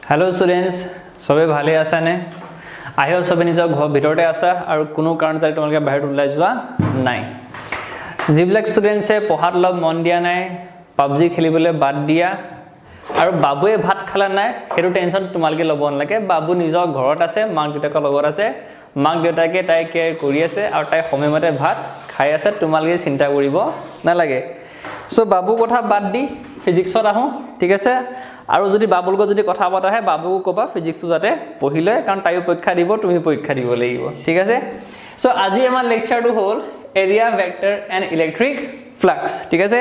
hello students सबे ভালে আছে নে আহিও সবে নিজৰ ঘৰ ভিতৰতে আছে আৰু কোনো কাৰণ চাই তোমালোকে বাহিৰত ওলাই যোৱা নাই যিবিলাক স্টুডেন্টছে পঢ়াত লব মন দিয়া নাই পাবজি খেলিবলৈ বাদ দিয়া আৰু বাবুৱে ভাত খালা নাই হেতু টেনচন তোমালোকে লব নালাগে বাবু নিজৰ ঘৰত আছে মাক দেউতাকৰ লগত আছে মাক দেউতাকে তাই কেয়াৰ কৰি আছে আৰু তাই সময়মতে ভাত খাই আছে তোমালোকে চিন্তা কৰিব নালাগে সো বাবু কথা বাদ দি ফিজিক্সত আহো ঠিক আছে আৰু যদি বাবুৰ লগত যদি কথা পাতা হয় বাবুক কবা ফিজিক্স যাতে পঢ়িলে কাৰণ তাইও পৰীক্ষা দিব তুমি পৰীক্ষা দিব লাগিব ঠিক আছে সো আজি আমাৰ লেকচাৰটো হ'ল area vector and electric flux ঠিক আছে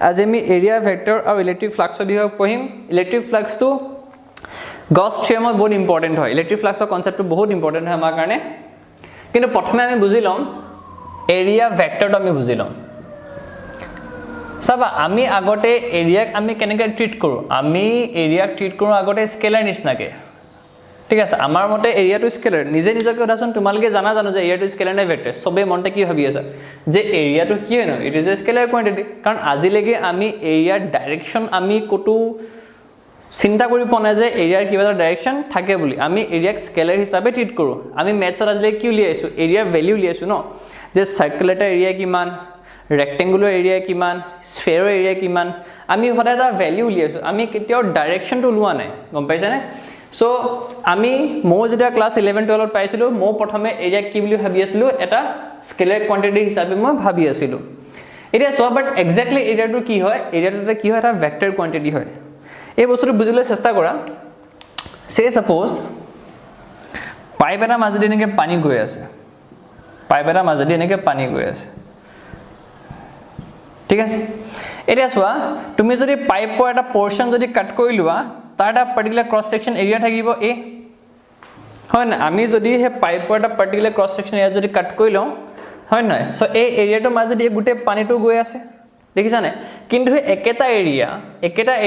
আজি আমি এৰিয়া ভেক্টৰ আৰু ইলেক্ট্ৰিক ফ্লাক্সৰ বিষয়ে পঢ়িম ইলেক্ট্ৰিক ফ্লাক্সটো গছ থিওৰেমত বহুত ইম্পৰ্টেন্ট হয় ইলেক্ট্ৰিক ফ্লাক্সৰ কনসেপ্টটো বহুত ইম্পৰ্টেন্ট হয় আমাৰ কাৰণে কিন্তু প্ৰথমে আমি বুজি লম এৰিয়া ভেক্টৰটো আমি বুজি লম সাবা আমি আগতে এৰিয়াক আমি কেনেকৈ ট্ৰিট কৰো আমি এৰিয়াক ট্ৰিট কৰো আগতে স্কেলাৰ নিছনাকে ঠিক আছে আমাৰ মতে এৰিয়াটো স্কেলাৰ নিজে নিজকে উদাহৰণ তোমালোকে জানা জানো যে এৰিয়াটো স্কেলাৰ নে ভেক্টৰ সবে মনতে কি ভাবি আছে যে এৰিয়াটো কি হয় ন it is a scalar quantity কাৰণ আজিলৈকে আমি এৰিয়াৰ ডাইৰেকশন আমি কতো চিন্তা কৰি পনে যে এৰিয়াৰ কিবা এটা ডাইৰেকশন থাকে বুলি আমি এৰিয়াক স্কেলাৰ হিচাপে ট্ৰিট কৰো আমি মেথছত আজিলৈকে কি উলিয়াইছো এৰিয়াৰ ভ্যালু উলিয়াইছো ন যে সাৰ্কুলাৰ এৰিয়া কিমান rectangular area কিমান sphere area কিমান আমি হঠাৎ এটা ভ্যালু উলিয়াইছো আমি কেতিয়াও ডাইৰেকশনটো লোৱা নাই গম পাইছা নে সো আমি মো যেটা ক্লাস 11 12 পাইছিলো মো প্ৰথমে এৰিয়া কি বুলি ভাবি আছিলো এটা স্কেলাৰ কোৱান্টিটি হিচাপে মই ভাবি আছিলো এটা সো বাট এক্স্যাক্টলি এৰিয়াটো কি হয় এৰিয়াটো কি হয় এটা ভেক্টৰ কোৱান্টিটি হয় এই বস্তুটো বুজিবলৈ চেষ্টা কৰা সে সাপোজ পাইপ এটা মাজেদি এনেকে পানী গৈ আছে পাইপ এটা মাজেদি এনেকে পানী গৈ আছে ঠিক আছে এটা সোয়া তুমি যদি পাইপৰ এটা পোৰশন যদি কাট কৰি লোৱা তাৰ এটা পাৰ্টিকুলাৰ ক্ৰস সেকশন এৰিয়া থাকিব এ হয় না আমি যদি হে পাইপৰ এটা পাৰ্টিকুলাৰ ক্ৰস সেকশন এৰিয়া যদি কাট কৰি লওঁ হয় না সো এই এৰিয়াটো মাজেদি গুটে পানীটো গৈ আছে দেখিছা নে কিন্তু একেটা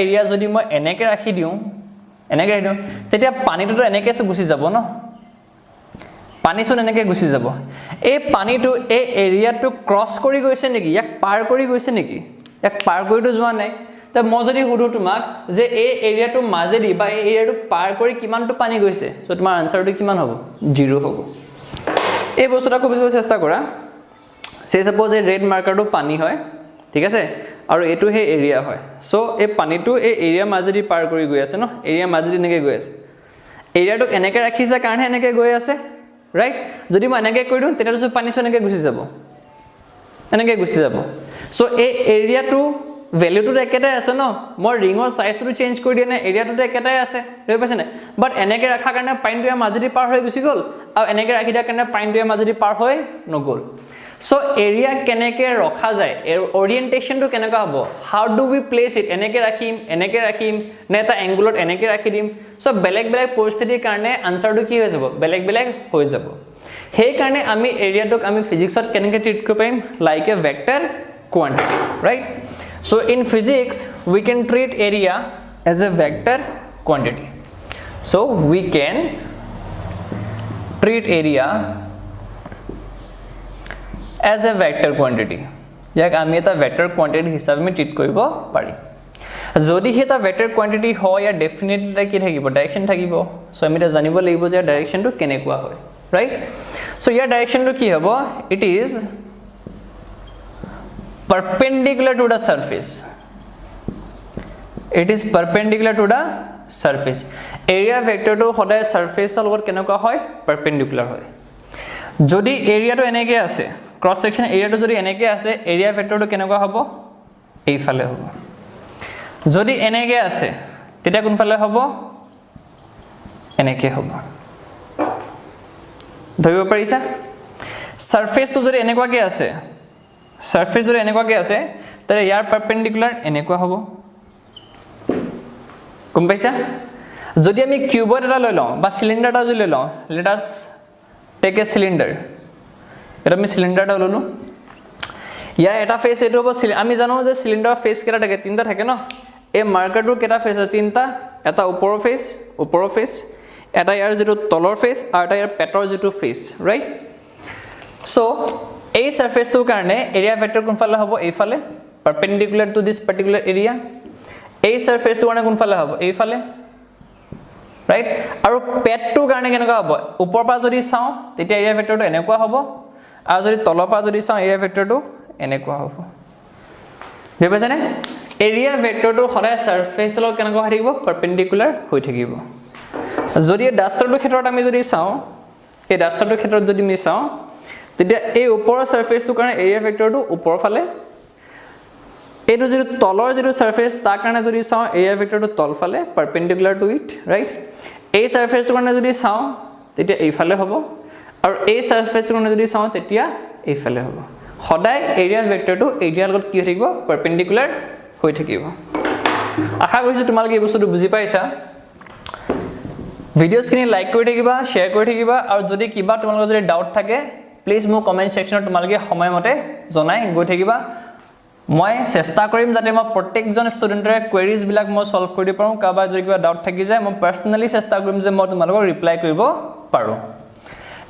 এৰিয়া যদি মই এনেকে ৰাখি দিও তেতিয়া পানীটো এনেকে গুছি যাব ন পানী শুন এনেকে গুছি যাব এই পানীটো এই এৰিয়াটো ক্ৰস কৰি গৈছে নেকি ইয়াক পাৰ কৰি গৈছে নেকি ইয়াক পাৰ কৰিটো যোৱা নাই তে মই যদি হুদু তোমাক যে এই এৰিয়াটো মাজেদি বা এই এৰিয়াটো পাৰ কৰি কিমানটো পানী গৈছে সো তোমাৰ আনসাৰটো কিমান হ'ব 0 হ'ব এই বস্তুটা বুজিবলৈ চেষ্টা কৰা সে সাপোজ এই ৰেড মাৰ্কাৰটো পানী হয় ঠিক আছে আৰু এটো হে এৰিয়া হয় সো এই পানীটো এই এৰিয়া মাজেদি পাৰ কৰি গৈ আছে ন এৰিয়া মাজেদি এনেকে গৈ আছে এৰিয়াটো এনেকে ৰাখিছে কাৰণ এনেকে গৈ আছে right যদি মই এনেকে কৰি দিও তেতিয়া পানী এনেকে গুছি যাব সো এই এৰিয়াটো ভ্যালুটো একেটাই আছে ন মই ৰিঙৰ সাইজটো চেঞ্জ কৰি দিয়া নাই এৰিয়াটো একেটাই আছে হৈ পাইছে না বাট এনেকে ৰাখা কাৰণে পানীটো মাজেদি পাৰ হৈ গুছি গল আৰু এনেকে ৰাখি দিয়া কাৰণে পানীটো মাজেদি পাৰ হৈ নগল সো এৰিয়া কেনেকে ৰখা যায় ওৰিয়েন্টেশনটো কেনেকা হ'ব হাউ ডু উই প্লেস ইট এনেকে ৰাখিম নে এটা এংগুলত এনেকে ৰাখি দিম সো বেলেগ পৰিস্থিতিৰ কাৰণে আনসাৰটো কি হৈ যাব বেলেগ হৈ যাব সেই কাৰণে আমি এৰিয়াটোক আমি ফিজিক্সত কেনেকে ট্ৰিট কৰিব পাৰিম like a vector quantity right so in physics we can treat area as a vector quantity so we can treat area as a vector quantity jak ami eta vector quantity hisabe me treat koribo pari jodi heta vector quantity hoy ya definitely ki thakibo direction thakibo so ami ta janibo lagibo je direction to kenekwa hoy right so ya direction to ki hobo it is perpendicular to the surface area vector to hoday surface or kenekwa hoy perpendicular hoy jodi area to eneke ase cross section এরিয়াটো যদি এনেকে আছে area ভেক্টৰটো কেনেকুৱা হ'ব এই ফালে হ'ব যদি এনেকে আছে তেতিয়া কোন ফালে হ'ব এনেকে হ'ব ধৰিব পাৰিছা সাৰফেসটো যদি এনেকুৱাকে আছে তাৰে ইয়াৰ পাৰপেন্ডিকুলাৰ এনেকুৱা হ'ব কোন পাইছা যদি আমি কিউবত এটা লৈ লওঁ বা সিলিন্ডাৰ এটা যদি লৈ লওঁ লেট আস টেক এ সিলিন্ডাৰ এটা আমি সিলিন্ডারটা ললো ইয়া এটা ফেস এটো হ'ব আমি জানো যে সিলিন্ডার ফেস কেটা থাকে তিনটা থাকে ন এই মাৰ্কাৰটোৰ কেটা ফেস আছে তিনটা এটা ওপৰৰ ফেস এটা ইয়াৰ যেটো তলৰ ফেস আৰু এটা ইয়াৰ পেটৰ যেটো ফেস ৰাইট সো এই সাৰফেসটোৰ কাৰণে এৰিয়া ভেক্টৰ কোনফালে হ'ব এইফালে পাৰপেন্ডিকুলাৰ টু দিস পাৰ্টিকুলাৰ এৰিয়া এই সাৰফেসটো কাৰণে কোনফালে হ'ব এইফালে ৰাইট আৰু পেডটোৰ কাৰণে কেনেকুৱা হ'ব ওপৰৰ পৰা যদি চাওঁ তেতিয়া এৰিয়া ভেক্টৰটো এনেকুৱা হ'ব আৰু যদি তলৰ পৰা যদি চাওঁ এৰিয়া ভেক্টৰটো এনেকুৱা হ'ব বুজি পাইছানে এৰিয়া ভেক্টৰটো সদায় সাৰফেস লগত কেনেকুৱা হৈ থাকিব পাৰপেন্ডিকুলাৰ হৈ থাকিব যদি ডাষ্টৰটোৰ ক্ষেত্ৰত আমি যদি চাওঁ এই ডাষ্টৰটোৰ ক্ষেত্ৰত যদি আমি চাওঁ তেতিয়া এই ওপৰৰ সাৰফেসটোৰ কাৰণে এৰিয়া ভেক্টৰটো ওপৰৰ ফালে এইটো যদি তলৰ যদি সাৰফেস তাৰ কাৰণে যদি চাওঁ এৰিয়া ভেক্টৰটো তল ফালে পাৰপেন্ডিকুলাৰ টু ইট ৰাইট এই সাৰফেসটোৰ কাৰণে যদি চাওঁ তেতিয়া এইফালে হ'ব আৰু এই সাৰফেসটোৰ কাৰণে যদি চাওঁ তেতিয়া এইফালে হ'ব সদায় এৰিয়া ভেক্টৰটো এৰিয়াৰ লগত কি হৈ থাকিব পাৰপেন্ডিকুলাৰ হৈ থাকিব আশা কৰিছো তোমালোকে এই বস্তুটো বুজি পাইছা ভিডিওছখিনি লাইক কৰি থাকিবা শেয়াৰ কৰি থাকিবা আৰু যদি কিবা তোমালোকৰ যদি ডাউট থাকে প্লিজ মোক কমেন্ট সেকশনত তোমালোকে সময়মতে জনাই গৈ থাকিবা মই চেষ্টা কৰিম যাতে মই প্ৰত্যেকজন ষ্টুডেন্টৰ কোৱেৰিজ বিলাক মই সলভ কৰি দিব পাৰোঁ কাবাৰ যদি কিবা ডাউট থাকি যায় মই পাৰ্সোনালি চেষ্টা কৰিম যে মই তোমালোকক ৰিপ্লাই কৰিব পাৰোঁ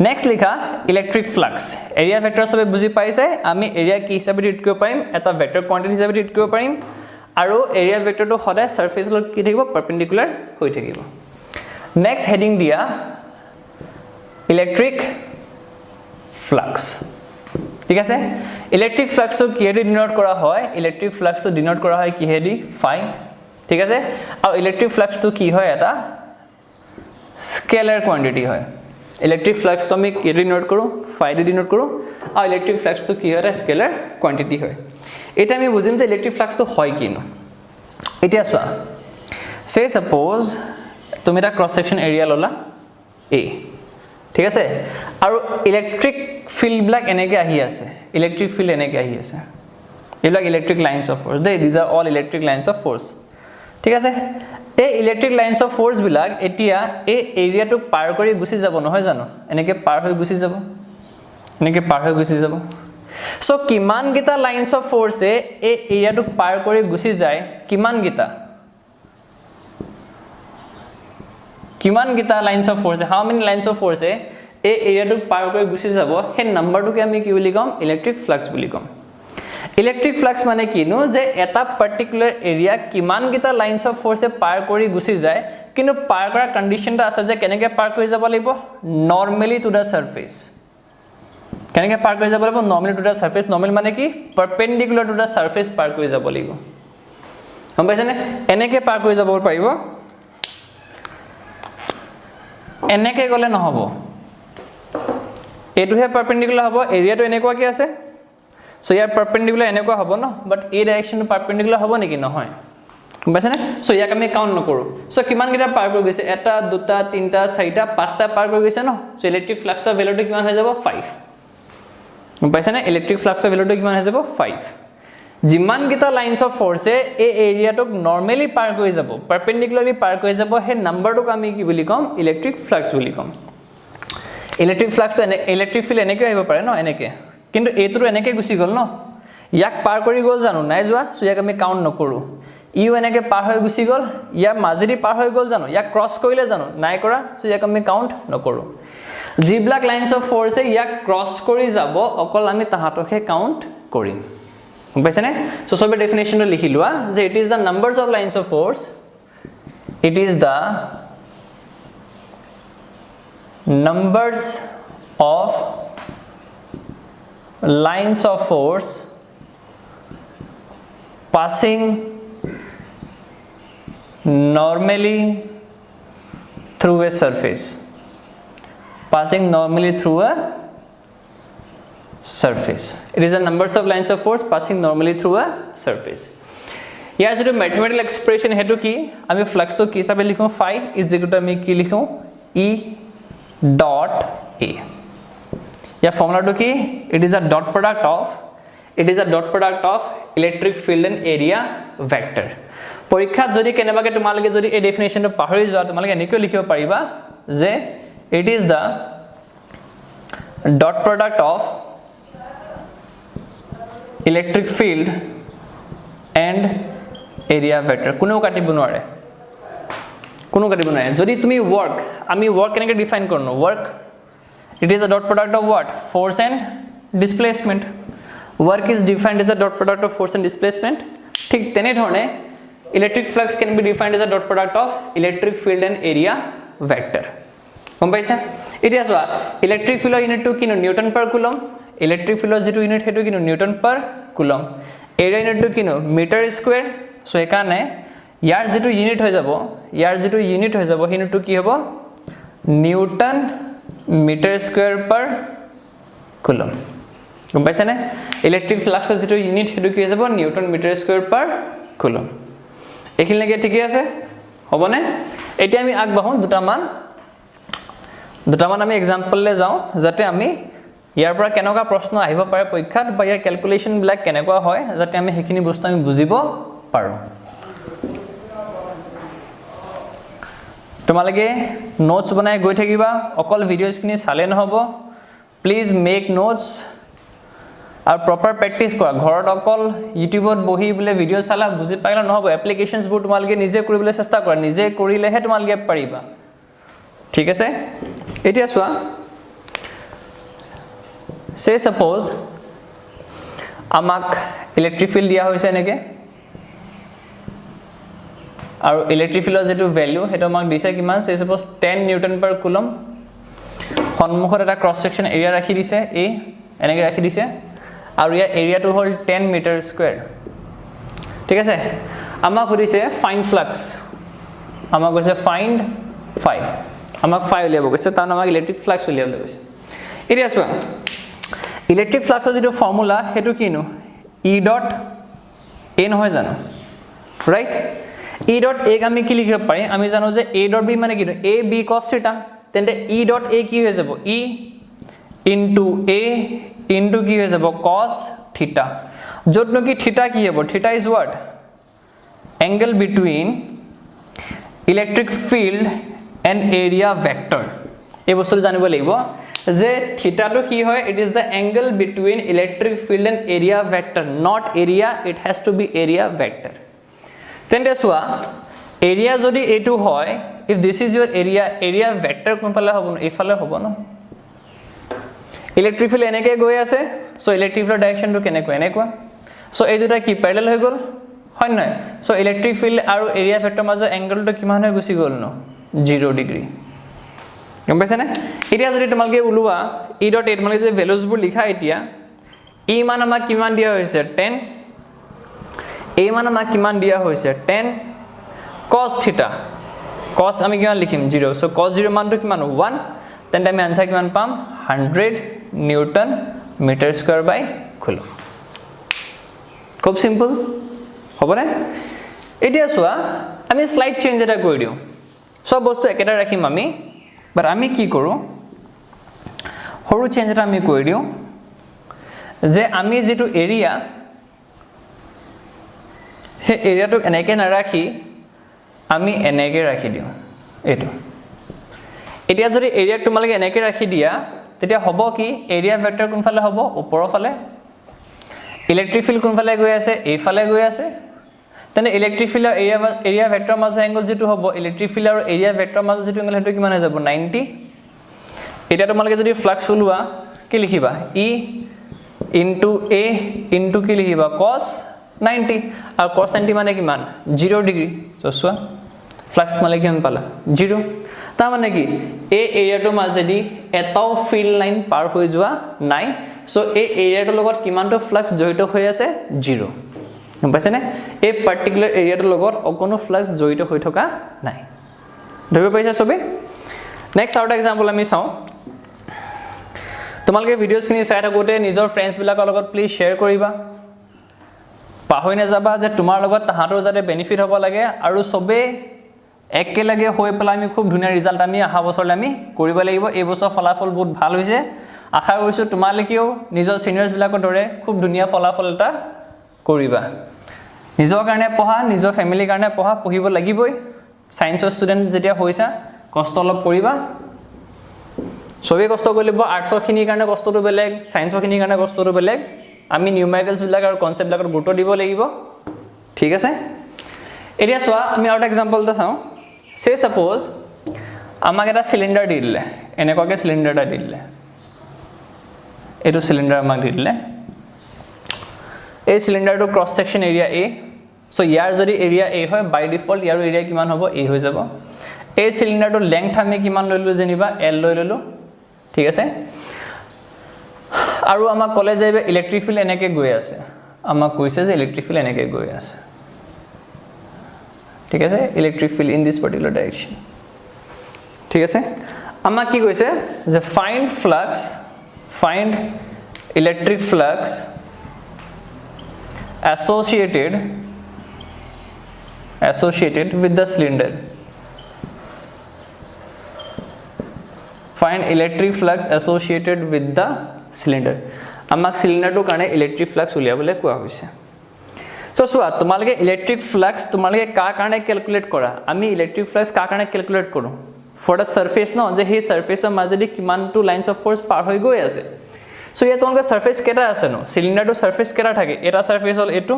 নেক্সট লিখা ইলেক্ট্ৰিক ফ্লাক্স এৰিয়া ভেক্টৰ সবে বুজি পাইছে আমি এৰিয়া কি হিচাপে ট্ৰিট কৰিব পাৰিম এটা ভেক্টৰ কোৱান্টিটি হিচাপে ট্ৰিট কৰিব পাৰিম আৰু এৰিয়া ভেক্টৰটো সদায় সাৰফেস লগত কি থাকিব পাৰপেন্ডিকুলাৰ হৈ থাকিব নেক্সট হেডিং দিয়া ইলেক্ট্ৰিক ফ্লাক্স ঠিক আছে ইলেক্ট্ৰিক ফ্লাক্সটো কিহেদি ডিনোট কৰা হয় ইলেক্ট্ৰিক ফ্লাক্সটো ডিনোট কৰা হয় কিহেদি ফাই ঠিক আছে আৰু ইলেক্ট্ৰিক ফ্লাক্সটো কি হয় এটা স্কেলাৰ কোয়ান্টিটি হয় ইলেক্ট্ৰিক ফ্লাক্সটো আমি কিহেদি ডিনোট কৰো ফাই দি ডিনোট কৰো আৰু ইলেক্ট্ৰিক ফ্লাক্সটো কি হয় এটা স্কেলাৰ কোয়ান্টিটি হয় এটা আমি বুজিম যে ইলেক্ট্ৰিক ফ্লাক্সটো হয় কিনো এতিয়া চোৱা সে সাপোজ তুমি এটা ক্ৰস সেকশন এৰিয়া ললা এ ঠিক আছে আৰু ইলেক্ট্ৰিক ফিল্ড ব্ল্যাক এনেকে আহি আছে ইলেক্ট্ৰিক ফিল্ড এনেকে আহি আছে এইবিলাক electric lines of force they this are all electric lines of force ঠিক আছে এই ইলেক্ট্ৰিক লাইনস অফ ফোৰ্স বিলাক এতিয়া এই এৰিয়াটো পাৰ কৰি গুছি যাব নহয় জানো এনেকে পাৰ হৈ গুছি যাব এনেকে পাৰ হৈ গুছি যাব সো কিমান গিটা লাইনস অফ ফোৰ্সে এই এৰিয়াটো পাৰ কৰি গুছি যায় কিমান গিটা lines of force how many lines of force এই এৰিয়াটো পাৰ কৰি গুছি যাব হে নাম্বাৰটোকে আমি কি বুলি কম ইলেক্ট্ৰিক ফ্লাক্স বুলি কম ইলেক্ট্ৰিক ফ্লাক্স মানে কিনো যে এটা পাৰ্টিকুলাৰ এৰিয়া কিমান গিটা লাইনস অফ ফোৰ্সে পাৰ কৰি গুছি যায় কিন্তু পাৰ কৰা কন্ডিশনটা আছে যে কেনেকে পাৰ কৰি যাব লাগিব নৰমালি টু দা সাৰফেস কেনেকে পাৰ কৰি যাব লাগিব নৰমালি টু দা সাৰফেস নৰমাল মানে কি পাৰপেন্ডিকুলাৰ টু দা সাৰফেস পাৰ কৰি যাব লাগিব গম পাইছানে এনেকে পাৰ কৰি যাব পাৰিব এনেকে গলে নহব এটোহে পাৰপেন্ডিকুলাৰ হবো এৰিয়াটো এনেকুৱা কি আছে সো ইয়াৰ পাৰপেন্ডিকুলাৰ এনেকুৱা হবো ন বাট এই ডাইৰেকশনটো পাৰপেন্ডিকুলাৰ হবো নেকি নহয় বুঝাছে না সো ইয়াক আমি কাউন্ট নকৰো সো কিমান গিটা পাৰ কৰি গৈছে এটা দুটা তিনটা চাৰিটা পাঁচটা পাৰ কৰি গৈছে ন সো ইলেক্ট্ৰিক ফ্লাক্সৰ ভ্যালুটো কিমান হৈ যাব 5 বুঝাছে না ইলেক্ট্ৰিক ফ্লাক্সৰ ভ্যালুটো কিমান হৈ যাব 5 যিমান গিটা লাইনস অফ ফোৰ্সে এই এৰিয়াটোক নৰমালি পাৰ কৰি যাব পাৰপেন্ডিকুলাৰলি পাৰ কৰি যাব হে নাম্বাৰটোক আমি কি বুলি কম ইলেক্ট্ৰিক ফ্লাক্স বুলি কম ইলেক্ট্ৰিক ফ্লাক্স ইলেক্ট্ৰিক ফিল্ড এনেকে আহিব পাৰে ন এনেকে কিন্তু এইটো এনেকে গুছি গল ন ইয়াক পাৰ কৰি গল জানো নাই যোৱা সো ইয়াক আমি কাউন্ট নকৰো ইউ এনেকে পাৰ হৈ গুছি গল ইয়াৰ মাজেদি পাৰ হৈ গল জানো ইয়াক ক্ৰস কৰিলে জানো নাই কৰা সো ইয়াক আমি কাউন্ট নকৰো জি ব্লক লাইনস অফ ফোৰ্সে ইয়াক ক্ৰস কৰি যাব অকল আমি তাহাতকে কাউন্ট কৰিম বুঝাছে না সো সবে ডেফিনেশনটো লিখি লোৱা যে it is the numbers of lines of force it is the numbers of lines of force passing normally through a surface passing normally through a surface it is the numbers of lines of force passing normally through a surface ইয়াৰ যেটো mathematical expression হেতু কি আমি flux তো কি হিচাপে লিখো phi is equal to আমি কি লিখো E dot A या formula to ki it is a dot product of electric field and area vector পৰীক্ষাত যদি কেনেবাকে তোমালকে যদি এই ডেফিনেশনটো পাহৰি যোৱা তোমালকে এনেকৈ লিখিব পাৰিবা যে it is the dot product of electric field and area vector কোনো কাটিব নোৱাৰে যদি তুমি work আমি work কেনেকৈ define কৰনো work it is a dot product of what force and displacement work is defined as a dot product of force and displacement ঠিক তেনে ধৰণে electric flux can be defined as a dot product of electric field and area vector গম পাইছা এতিয়া চোৱা electric ফিল্ডৰ ইউনিটটো কিনো Newton পাৰ coulomb electric ফিল্ডৰ যেটো ইউনিট হেতু কিনো নিউটন পাৰ কুলম এৰিয়া ইউনিটটো কিনো মিটাৰ স্কয়াৰ সো একানে ইয়াৰ যেটো ইউনিট হৈ যাব ইউনিটটো কি হ'ব নিউটন মিটাৰ স্কয়াৰ পাৰ কুলম গম পাইছা নে ইলেক্ট্ৰিক ফ্লাক্সৰ যেটো ইউনিট হেতু কি হৈ যাব নিউটন মিটাৰ স্কয়াৰ পাৰ কুলম এখিনি লাগে ঠিকই আছে হবনে এতিয়া আমি আগবাঢ়ো দুটামান আমি एग्जांपल লে যাও যাতে আমি ইয়াৰ পৰা কেনেকুৱা প্ৰশ্ন আহিব পাৰে পৰীক্ষাত বা ইয়াৰ ক্যালকুলেশন ব্ল্যাক কেনেকুৱা হয় যাতে আমি হেখিনি বস্তু আমি বুজিব পাৰো তোমালকে নোটস বনাই গৈ থাকিবা অকল ভিডিওছখিনি চালে নহব প্লিজ মেক নোটস আর প্রপার প্র্যাকটিস কৰা ঘৰত অকল ইউটিউবত বহি বলে ভিডিও চালা বুজি পাইলা নহব এপ্লিকেশনস বোৰ তোমালকে নিজে কৰিবলৈ চেষ্টা কৰা নিজে কৰিলেহে তোমালকে পাৰিবা ঠিক আছে এতিয়া চোৱা সে সাপোজ আমাক ইলেক্ট্ৰিক ফিল্ড দিয়া হৈছে নেকে আৰু ইলেক্ট্ৰিক ফিল্ডৰ যেটো ভ্যালু হেটো আমাক দিছে কিমান সে সাপোজ 10 নিউটন পাৰ কুলম সন্মুখত এটা ক্ৰস সেকশন এৰিয়া ৰাখি দিছে এ এনেকে ৰাখি দিছে আৰু ইয়াৰ এৰিয়াটো হল 10 মিটাৰ স্কয়াৰ ঠিক আছে আমাক কৈছে ফাইন্ড ফ্লাক্স আমাক কৈছে ফাইন্ড ফাই আমাক ফাই উলিয়াব কৈছে তাৰ আমাক ইলেক্ট্ৰিক ফ্লাক্স উলিয়াব কৈছে এতিয়া চোৱা ইলেক্ট্ৰিক ফ্লাক্সৰ যেটো ফৰ্মুলা হেতু কিনো E ডট A নহয় জানো ৰাইট E ডট A আমি কি লিখিব পাৰি আমি জানো যে A ডট B মানে কিনো A B cos θ তেন্তে E ডট A কি হৈ যাব E into A into কি হৈ যাব cos θ যতনো কি θ কি হ'ব θ is what angle between electric field and area vector এই বস্তুটো জানিব লাগিব যে থিটাটো কি হয় it is the angle between electric field and area vector not area it has to be area vector তেন্তে সোয়া area যদি এটো হয় if this is your area vector কোনফালে হ'ব এফালে হ'ব না ইলেক্ট্ৰিক ফিল্ড এনেকে গৈ আছে সো ইলেক্ট্ৰিক ফিল্ডৰ ডাইৰেকশনটো কেনেকৈ এনেকুৱা সো এই দুটা কি প্যাৰেলাল হৈ গল হয় নহয় সো ইলেক্ট্ৰিক ফিল্ড আৰু এৰিয়া ভেক্টৰ মাজৰ এংগলটো কিমান হৈ গুছি গল ন 0 ডিগ্ৰী গম পাইছা নে এতিয়া যদি তোমালকে উলুৱা e ডট a তোমালকে যে ভ্যালুজ বোৰ লিখা এতিয়া e মান আমাক কিমান দিয়া হৈছে 10 a মান আমাক কিমান দিয়া হৈছে 10 cos θ cos আমি কিমান লিখিম 0 সো cos 0 মানটো কিমান 1 তেন্তে আমি आंसर কিমান পাম 100 নিউটন মিটাৰ স্কয়াৰ বাই কুলম খুব সিম্পল হবনে এতিয়া সোয়া আমি স্লাইড চেঞ্জ এটা কৰি দিও সব বস্তু একেটা ৰাখিম আমি বাট আমি কি কৰো হৰু চেঞ্জ এটা আমি কৰি দিও যে আমি যেটো এৰিয়া হে এৰিয়াটো এনেকে না ৰাখি আমি এনেকে ৰাখি দিও এটো এতিয়া যদি এৰিয়া তোমালকে এনেকে ৰাখি দিয়া তেতিয়া হ'ব কি এৰিয়া ভেক্টৰ কোনফালে হ'ব ওপৰৰ ফালে ইলেক্ট্ৰিক ফিল্ড কোনফালে গৈ আছে এই ফালে গৈ আছে তেনে ইলেক্ট্ৰিক ফিল্ড আৰু এৰিয়া ভেক্টৰ মাজৰ এংগল যেটো হ'ব ইলেক্ট্ৰিক ফিল্ড আৰু এৰিয়া ভেক্টৰ মাজৰ যেটো এংগল হেতু কিমান হৈ যাব 90 এটা তোমালকে যদি ফ্লাক্স উলুৱা কি লিখিবা e into a into কি লিখিবা cos 90 আৰু cos 90 মানে কিমান 0 ডিগ্ৰী চোৱা ফ্লাক্স মানে কিমান পালা 0 তা মানে কি এই এৰিয়াটোৰ মাজেদি এটাও ফিল্ড লাইন পাৰ হৈ যোৱা নাই সো এই এৰিয়াটোৰ লগত কিমানটো ফ্লাক্স জড়িত হৈ আছে 0 গম পাইছানে এই পাৰ্টিকুলাৰ এৰিয়াটোৰ লগত অকনো ফ্লাক্স জড়িত হৈ থকা নাই ধৰিব পাইছা সবে নেক্সট আউট এক্সাম্পল আমি চাও তোমালকে ভিডিওছখিনি চাই থাকোতে নিজৰ ফ্ৰেণ্ডছ বিলাকৰ লগত প্লিজ শেয়াৰ কৰিবা পাহৰি নাযাবা যে তোমাৰ লগত তাহাঁতৰ যাতে বেনিফিট হ'ব লাগে আৰু সবে একেলগে হৈ পেলাই আমি খুব ধুনীয়া ৰিজাল্ট আমি আহা বছৰলৈ আমি কৰিব লাগিব এই বছৰ ফলাফল বহুত ভাল হৈছে আশা কৰিছো তোমালকেও নিজৰ সিনিয়ৰছ বিলাকৰ দৰে খুব ধুনীয়া ফলাফল এটা কৰিবা নিজৰ কাৰণে পঢ়া নিজৰ ফ্যামিলিৰ কাৰণে পঢ়িব লাগিবই সায়েন্সৰ ষ্টুডেন্ট যেতিয়া হৈছা কষ্ট অলপ কৰিবা সবে কষ্ট কৰিলে আৰ্টছৰ খিনিৰ কাৰণে কষ্টটো বেলেগ সায়েন্সৰ খিনিৰ কাৰণে কষ্টটো বেলেগ আমি নিউমেৰিকেলছ বিলাক আৰু কনসেপ্ট বিলাকৰ গুৰুত্ব দিব লাগিব ঠিক আছে এতিয়া চোৱা আমি আউট এক্সাম্পল এটা চাও সে সাপোজ আমাক এটা সিলিন্ডাৰ দি দিলে এনেকুৱাকে সিলিন্ডাৰ এটা দি দিলে এটো সিলিন্ডাৰ আমাক দি দিলে এই সিলিন্ডাৰটো cross section area A so ইয়াৰ যদি এৰিয়া A হয় বাই ডিফল্ট ইয়াৰ এৰিয়া কিমান হ'ব A হৈ যাব এই সিলিন্ডাৰটোৰ লেংথ আমি কিমান লৈলো যেনিবা L লৈ ললো ঠিক আছে আৰু আমাক কলে যে ইলেক্ট্ৰিক ফিল্ড এনেকে গৈ আছে আমাক কৈছে যে ইলেক্ট্ৰিক ফিল্ড এনেকে গৈ আছে ঠিক আছে electric field in this particular direction ঠিক আছে আমাক কি কৈছে যে find electric flux associated with the cylinder find electric flux associated with the cylinder আমাক সিলিন্ডাৰটোৰ কাৰণে ইলেক্ট্ৰিক ফ্লাক্স উলিয়াবলৈ কোৱা হৈছে সো সোৱা তোমালকে ইলেক্ট্ৰিক ফ্লাক্স তোমালকে কা কাৰণে ক্যালকুলেট কৰা আমি ইলেক্ট্ৰিক ফ্লাক্স কা কাৰণে ক্যালকুলেট কৰো ফৰ দা সাৰফেস ন যে হে সাৰফেসৰ মাজেদি কিমান টু লাইনস অফ ফোৰ্স পাৰ হৈ গৈ আছে সো ইয়া তোমালকে সাৰফেস কেটা আছে ন সিলিন্ডাৰটো সাৰফেস কেটা থাকে এটা সাৰফেস হল এটো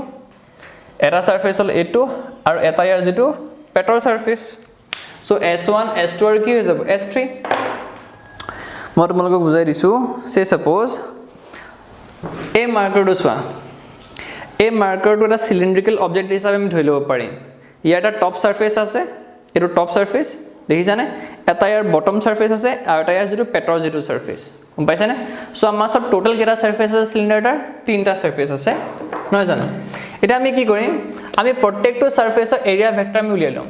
এটা সাৰফেস হল এটো আৰু এটা ইয়াৰ যেটো পেটৰ সাৰফেস সো S1 S2 আৰু কি হৈ যাব S3 মই তোমালোকক বুজাই দিছো সে সাপোজ এই মাৰ্কাৰটো সোৱা এই মাৰ্কাৰটো এটা সিলিন্ড্ৰিকেল অবজেক্ট হিচাপে আমি ধৰি লব পাৰিম ইয়াৰ এটা টপ সাৰফেস আছে এটো টপ সাৰফেস দেখিছানে এটা ইয়াৰ বটম সাৰফেস আছে আৰু এটা ইয়াৰ যেটো পেটৰ যেটো সাৰফেস গম পাইছানে সো আমাৰ সব টোটাল কেটা সাৰফেস আছে সিলিন্ডাৰটাৰ তিনটা সাৰফেস আছে নহয় জানো এটা আমি কি কৰিম আমি প্ৰত্যেকটো সাৰফেসৰ এৰিয়া ভেক্টৰ আমি উলিয়াই লম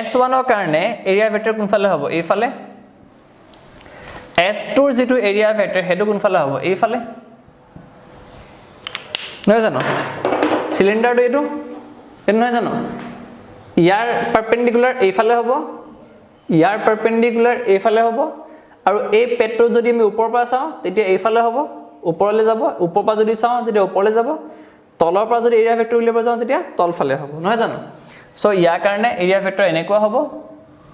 S1 ৰ কাৰণে এৰিয়া ভেক্টৰ কোনফালে হ'ব এইফালে S2 ৰ যেটো এৰিয়া ভেক্টৰ হেতু কোনফালে হ'ব এইফালে নহয় জানো সিলিন্ডাৰটো এটো নহয় জানো ইয়াৰ পাৰপেন্ডিকুলাৰ এইফালে হ'ব ইয়াৰ পাৰপেন্ডিকুলাৰ এইফালে হ'ব আৰু এই পেটটো যদি আমি ওপৰৰ পৰা চাও তেতিয়া এইফালে হ'ব ওপৰলৈ যাব ওপৰৰ পৰা যদি চাও তেতিয়া ওপৰলৈ যাব তলৰ পৰা যদি এৰিয়া ভেক্টৰ উলিয়াব যাও তেতিয়া তলফালে হ'ব নহয় জানো সো ইয়াৰ কাৰণে এৰিয়া ভেক্টৰ এনেকুৱা হ'ব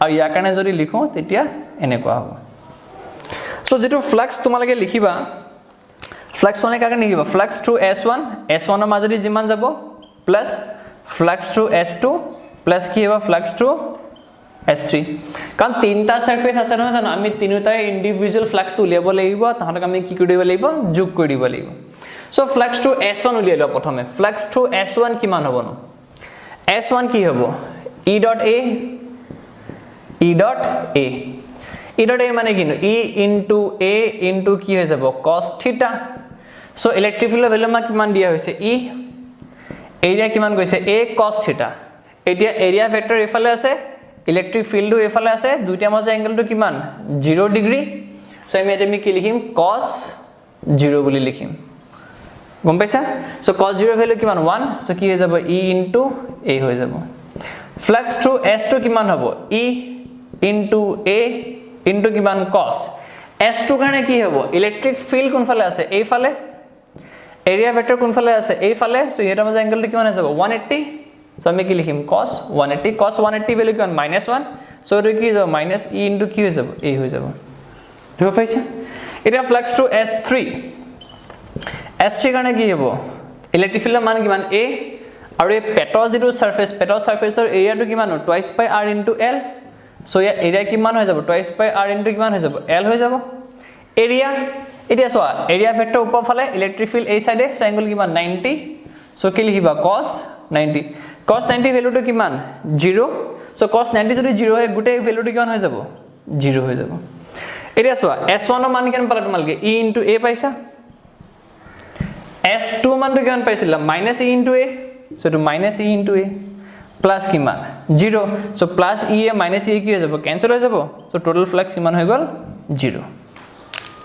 আৰু ইয়াৰ কাৰণে যদি লিখো তেতিয়া এনেকুৱা হ'ব সো যেটো ফ্লাক্স তোমালকে লিখিবা ফ্লাক্স ওনে কাকে লিখিবা ফ্লাক্স থ্ৰু S1 S1 ৰ মাজেদি যিমান যাব plus flux through S2 plus কি হ'ব ফ্লাক্স থ্ৰু S3 কাৰণ তিনটা সাৰফেস আছে নহয় জানো আমি তিনিটাৰ ইন্ডিভিজুয়াল ফ্লাক্স উলিয়াব লাগিব তাহতক আমি কি কৰিব লাগিব যোগ কৰি দিব লাগিব সো ফ্লাক্স থ্ৰু S1 উলিয়াই লও প্ৰথমে ফ্লাক্স থ্ৰু S1 কিমান হ'ব ন S1 কি হ'ব E dot A মানে কি E into A into কি হৈ যাব cos theta সো ইলেক্ট্ৰিক ফিল্ডৰ ভ্যালু মা কিমান দিয়া হৈছে E এৰিয়া কিমান গৈছে A cos theta এতিয়া এৰিয়া ভেক্টৰ এফালে আছে ইলেক্ট্ৰিক ফিল্ডটো এফালে আছে দুইটা মাজৰ এংগলটো কিমান 0 ডিগ্ৰী সো আমি কি লিখিম cos 0 বুলি লিখিম গম পাইছা সো cos 0 ভ্যালু কিমান 1 সো কি হৈ যাব E into A হৈ যাব ফ্লাক্স থ্ৰু S2 কিমান হ'ব E into A into কিমান cos S2 কাৰণে কি হ'ব ইলেক্ট্ৰিক ফিল্ড কোনফালে আছে এইফালে এৰিয়া ভেক্টৰ কোনফালে আছে এইফালে সো এটা মাজৰ এংগলটো কিমান হৈ যাব 180 সো আমি কি লিখিম cos 180 ভ্যালু কিমান -1 সো এটো কি যাব -e into কি হৈ যাব a হৈ যাব ঠিক পাইছা এটা ফ্লাক্স টু S3 কাৰণে কি হ'ব ইলেক্ট্ৰিক ফিল্ডৰ মান কিমান a আৰু এই পেটৰ যেটো সাৰফেস পেটৰ সাৰফেসৰ এৰিয়াটো কিমান twice by r into l so year area কিমান হৈ যাব twice by r into কিমান হৈ যাব l হৈ যাব এৰিয়া এতিয়া সোৱা এৰিয়া ভেক্টৰ ওপৰ ফালে ইলেক্ট্ৰিক ফিল্ড এই সাইডে সো এংগল কিমান 90 সো কি লিখিবা cos 90 ভ্যালুটো কিমান 0 সো cos 90 যদি 0 হয় গুটে ভ্যালুটো কিমান হৈ যাব 0 হৈ যাব এতিয়া সোৱা S1 ৰ মান কিমান পালা তোমালকে E into A পাইছা S2 মানটো কিমান পাইছিলা -e into A so to -e into A plus কিমান 0 সো প্লাস e এ মাইনাস e কি হৈ যাব ক্যান্সেল হৈ যাব সো টোটাল ফ্লাক্স কিমান হৈ গল 0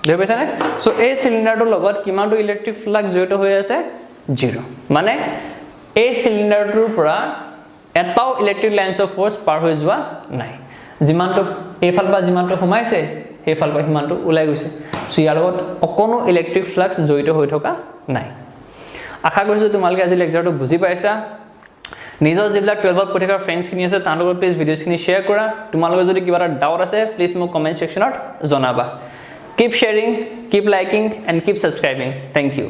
দেখ পাইছানে সো এই সিলিন্ডাৰটোৰ লগত কিমানটো ইলেক্ট্ৰিক ফ্লাক্স জড়িত হৈ আছে 0 মানে এই সিলিন্ডাৰটোৰ পৰা এটাও ইলেক্ট্ৰিক লাইনস অফ ফোৰ্স পাৰ হৈ যোৱা নাই যিমানটো এইফাল বা যিমানটো সোমাইছে সেইফাল বা সিমানটো ওলাই গৈছে সো ইয়াৰ লগত অকনো ইলেক্ট্ৰিক ফ্লাক্স জড়িত হৈ থকা নাই আশা কৰিছো তোমালোকে আজি লেকচাৰটো বুজি পাইছা নিজৰ যিবিলাক 12ত পঢ়ি থকা ফ্ৰেন্ডছ খিনি আছে তাহতৰ লগত প্লিজ ভিডিওছ খিনি শেয়াৰ কৰা তোমালোকৰ যদি কিবা ডাউট আছে প্লিজ মোক কমেন্ট সেকশনত জনাবা keep sharing keep liking and keep subscribing thank you